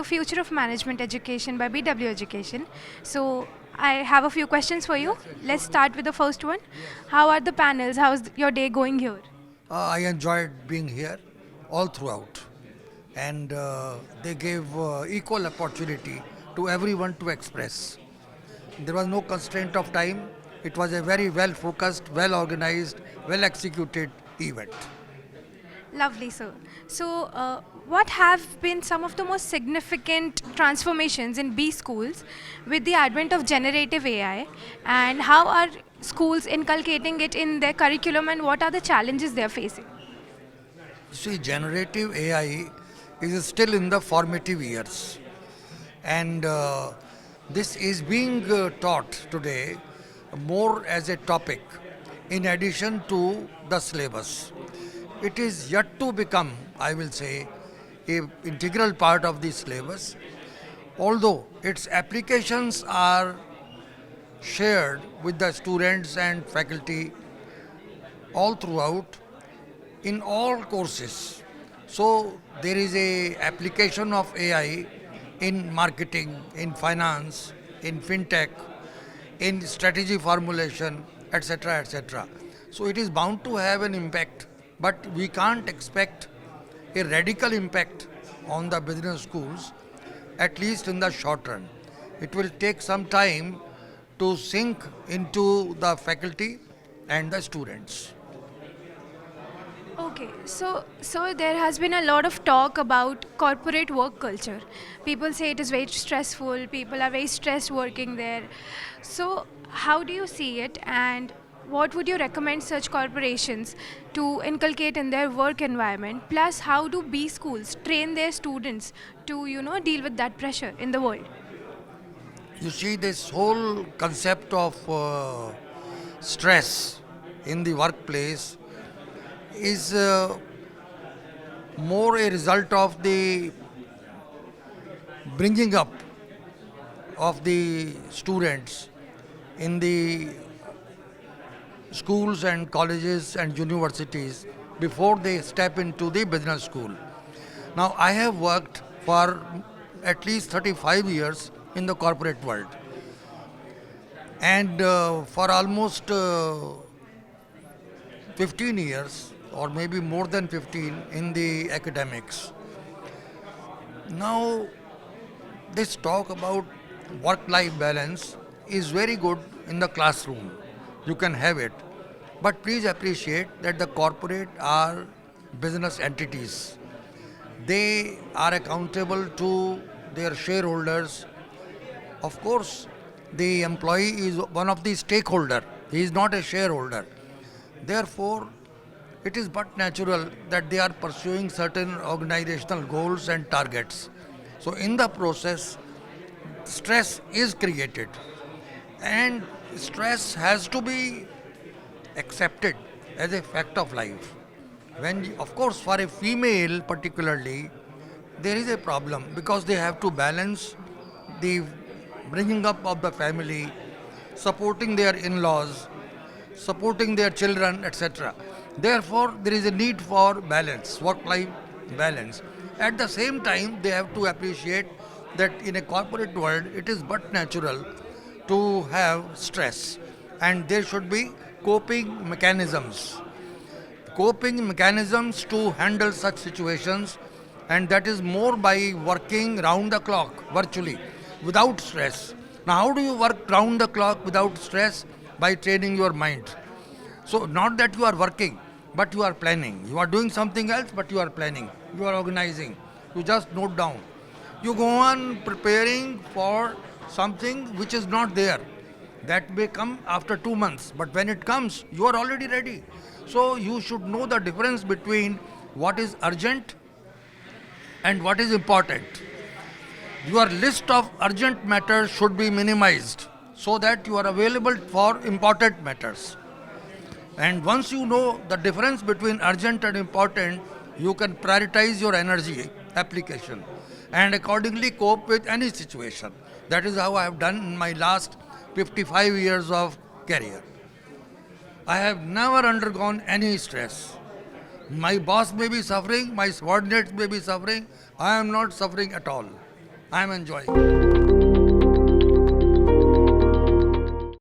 Future of Management Education by BW Education. So I have a few questions for you. Let's start with the first one. How are the panels? How's your day going here? I enjoyed being here all throughout, and they gave equal opportunity to everyone to express. There was no constraint of time. It was a very well focused, well organized, well executed event. Lovely, sir. So, what have been some of the most significant transformations in B schools with the advent of generative AI, and how are schools inculcating it in their curriculum, and what are the challenges they are facing? See, generative AI is still in the formative years, and this is being taught today more as a topic in addition to the syllabus. It is yet to become, I will say, a integral part of the syllabus, although its applications are shared with the students and faculty all throughout in all courses. So there is a application of AI in marketing, in finance, in fintech, in strategy formulation, etc., etc. So it is bound to have an impact, but we can't expect a radical impact on the business schools, at least in the short run. It will take some time to sink into the faculty and the students. Okay, so there has been a lot of talk about corporate work culture. People say it is very stressful. People are very stressed working there. So how do you see it, and what would you recommend such corporations to inculcate in their work environment? Plus, how do B schools train their students to deal with that pressure in the world? You see, this whole concept of stress in the workplace is more a result of the bringing up of the students in the schools and colleges and universities before they step into the business school. Now, I have worked for at least 35 years in the corporate world, and for almost 15 years or maybe more than 15 in the academics. Now, this talk about work life balance is very good in the classroom. You can have it. But please appreciate that the corporate are business entities. They are accountable to their shareholders. Of course, the employee is one of the stakeholder. He is not a shareholder. Therefore, it is but natural that they are pursuing certain organizational goals and targets. So, in the process, stress is created, and stress has to be accepted as a fact of life. Of course, for a female particularly, there is a problem because they have to balance the bringing up of the family, supporting their in-laws, supporting their children, etc. Therefore, there is a need for balance, work-life balance. At the same time, they have to appreciate that in a corporate world, it is but natural to have stress, and there should be coping mechanisms. Coping mechanisms to handle such situations, and that is more by working round the clock virtually without stress. Now, how do you work round the clock without stress? By training your mind. So, not that you are working, but you are planning. You are doing something else, but you are planning. You are organizing. You just note down. You go on preparing for something which is not there. That may come after 2 months, but when it comes, you are already ready. So, you should know the difference between what is urgent and what is important. Your list of urgent matters should be minimized so that you are available for important matters. And once you know the difference between urgent and important, you can prioritize your energy application and accordingly cope with any situation. That is how I have done in my last 55 years of career. I have never undergone any stress. My boss may be suffering, my subordinates may be suffering, I am not suffering at all. I am enjoying.